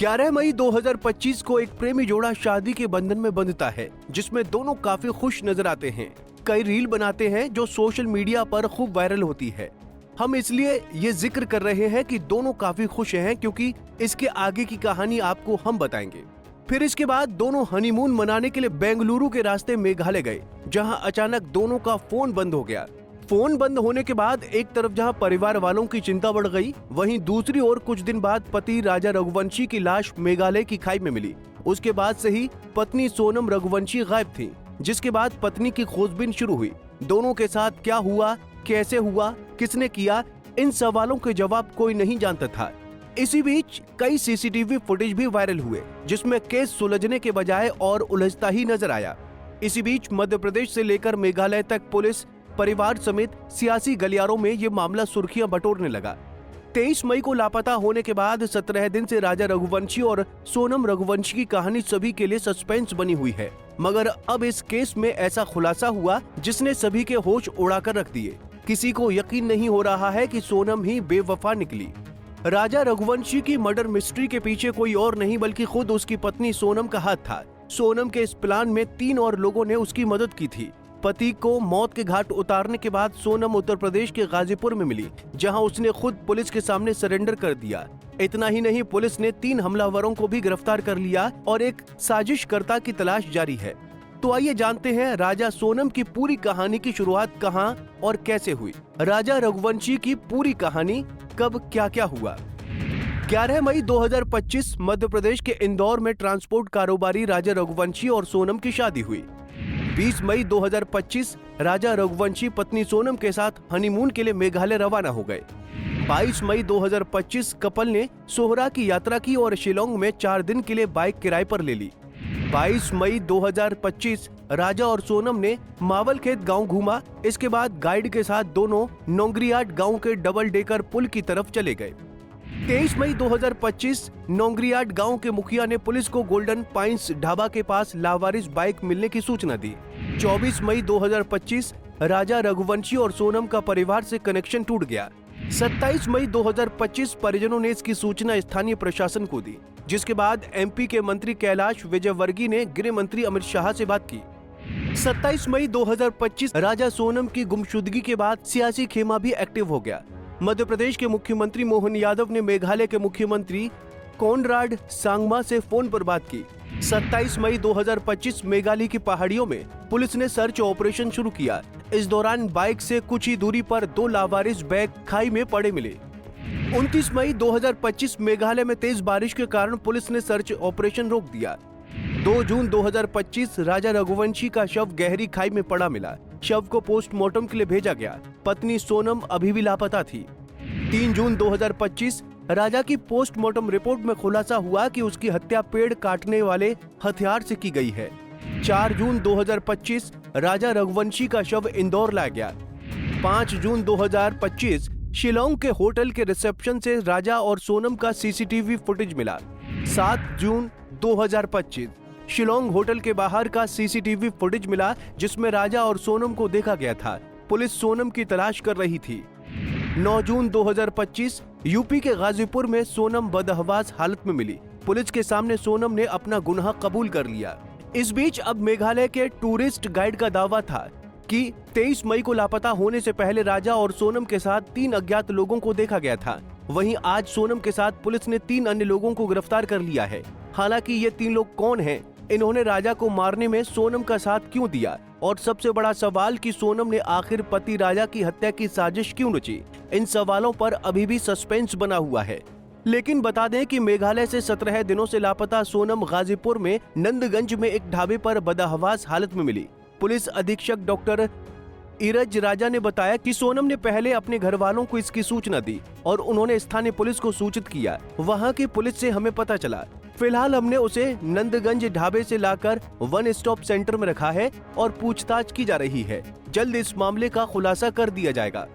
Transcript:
11 मई 2025 को एक प्रेमी जोड़ा शादी के बंधन में बंधता है, जिसमें दोनों काफी खुश नजर आते हैं। कई रील बनाते हैं जो सोशल मीडिया पर खूब वायरल होती है। हम इसलिए ये जिक्र कर रहे हैं कि दोनों काफी खुश हैं, क्योंकि इसके आगे की कहानी आपको हम बताएंगे। फिर इसके बाद दोनों हनीमून मनाने के लिए बेंगलुरु के रास्ते मेघालय गए, जहां अचानक दोनों का फोन बंद हो गया। फोन बंद होने के बाद एक तरफ जहां परिवार वालों की चिंता बढ़ गई, वहीं दूसरी ओर कुछ दिन बाद पति राजा रघुवंशी की लाश मेघालय की खाई में मिली। उसके बाद से ही पत्नी सोनम रघुवंशी गायब थी, जिसके बाद पत्नी की खोजबीन शुरू हुई। दोनों के साथ क्या हुआ, कैसे हुआ, किसने किया, इन सवालों के जवाब कोई नहीं जानता था। इसी बीच कई सीसीटीवी फुटेज भी वायरल हुए, जिसमें केस सुलझने के बजाय और उलझता ही नजर आया। इसी बीच मध्य प्रदेश से लेकर मेघालय तक पुलिस परिवार समेत सियासी गलियारों में ये मामला सुर्खियां बटोरने लगा। 23 मई को लापता होने के बाद 17 दिन से राजा रघुवंशी और सोनम रघुवंशी की कहानी सभी के लिए सस्पेंस बनी हुई है। मगर अब इस केस में ऐसा खुलासा हुआ जिसने सभी के होश उड़ाकर रख दिए। किसी को यकीन नहीं हो रहा है कि सोनम ही बेवफा निकली। राजा रघुवंशी की मर्डर मिस्ट्री के पीछे कोई और नहीं बल्कि खुद उसकी पत्नी सोनम का हाथ था। सोनम के इस प्लान में 3 और लोगों ने उसकी मदद की थी। पति को मौत के घाट उतारने के बाद सोनम उत्तर प्रदेश के गाजीपुर में मिली, जहां उसने खुद पुलिस के सामने सरेंडर कर दिया। इतना ही नहीं, पुलिस ने 3 हमलावरों को भी गिरफ्तार कर लिया और एक साजिशकर्ता की तलाश जारी है। तो आइए जानते हैं राजा सोनम की पूरी कहानी की शुरुआत कहां और कैसे हुई। राजा रघुवंशी की पूरी कहानी, कब क्या क्या हुआ। 11 मई 2025 मध्य प्रदेश के इंदौर में ट्रांसपोर्ट कारोबारी राजा रघुवंशी और सोनम की शादी हुई। 20 मई 2025 राजा रघुवंशी पत्नी सोनम के साथ हनीमून के लिए मेघालय रवाना हो गए। 22 मई 2025 कपल ने सोहरा की यात्रा की और शिलोंग में 4 दिन के लिए बाइक किराए पर ले ली। 22 मई 2025 राजा और सोनम ने मावलखेत गांव घूमा। इसके बाद गाइड के साथ दोनों नोंगरियाट गांव के डबल डेकर पुल की तरफ चले गए। 23 मई 2025 नोंगरियाट गांव के मुखिया ने पुलिस को गोल्डन पाइन्स ढाबा के पास लावारिस बाइक मिलने की सूचना दी। 24 मई 2025 राजा रघुवंशी और सोनम का परिवार से कनेक्शन टूट गया। 27 मई 2025 परिजनों ने इसकी सूचना स्थानीय प्रशासन को दी, जिसके बाद एमपी के मंत्री कैलाश विजयवर्गीय ने गृह मंत्री अमित शाह से बात की। 27 मई 2025 राजा सोनम की गुमशुदगी के बाद सियासी खेमा भी एक्टिव हो गया। मध्य प्रदेश के मुख्यमंत्री मोहन यादव ने मेघालय के मुख्यमंत्री कोनराड सांगमा से फोन पर बात की। 27 मई 2025 मेघालय की पहाड़ियों में पुलिस ने सर्च ऑपरेशन शुरू किया। इस दौरान बाइक से कुछ ही दूरी पर 2 लावारिस बैग खाई में पड़े मिले। 29 मई 2025 मेघालय में तेज बारिश के कारण पुलिस ने सर्च ऑपरेशन रोक दिया। 2 जून 2025 राजा रघुवंशी का शव गहरी खाई में पड़ा मिला। शव को पोस्टमार्टम के लिए भेजा गया। पत्नी सोनम अभी भी लापता थी। 3 जून 2025 राजा की पोस्टमार्टम रिपोर्ट में खुलासा हुआ कि उसकी हत्या पेड़ काटने वाले हथियार से की गई है। 4 जून 2025 राजा रघुवंशी का शव इंदौर लाया गया। 5 जून 2025 शिलोंग के होटल के रिसेप्शन से राजा और सोनम का सीसीटीवी फुटेज मिला। 7 जून 2025 शिलोंग होटल के बाहर का सीसीटीवी फुटेज मिला, जिसमें राजा और सोनम को देखा गया था। पुलिस सोनम की तलाश कर रही थी। 9 जून 2025 यूपी के गाजीपुर में सोनम बदहवास हालत में मिली। पुलिस के सामने सोनम ने अपना गुनाह कबूल कर लिया। इस बीच अब मेघालय के टूरिस्ट गाइड का दावा था कि 23 मई को लापता होने से पहले राजा और सोनम के साथ 3 अज्ञात लोगों को देखा गया था। वहीं आज सोनम के साथ पुलिस ने 3 अन्य लोगों को गिरफ्तार कर लिया है। हालांकि ये 3 लोग कौन हैं, इन्होंने राजा को मारने में सोनम का साथ क्यों दिया, और सबसे बड़ा सवाल कि सोनम ने आखिर पति राजा की हत्या की साजिश क्यों रची, इन सवालों पर अभी भी सस्पेंस बना हुआ है। लेकिन बता दें कि मेघालय से 17 दिनों से लापता सोनम गाजीपुर में नंदगंज में एक ढाबे पर बदहवास हालत में मिली। पुलिस अधीक्षक डॉक्टर इरज राजा ने बताया कि सोनम ने पहले अपने घर वालों को इसकी सूचना दी और उन्होंने स्थानीय पुलिस को सूचित किया। वहां की पुलिस से हमें पता चला। फिलहाल हमने उसे नंदगंज ढाबे से लाकर 1 स्टॉप सेंटर में रखा है और पूछताछ की जा रही है। जल्द इस मामले का खुलासा कर दिया जाएगा।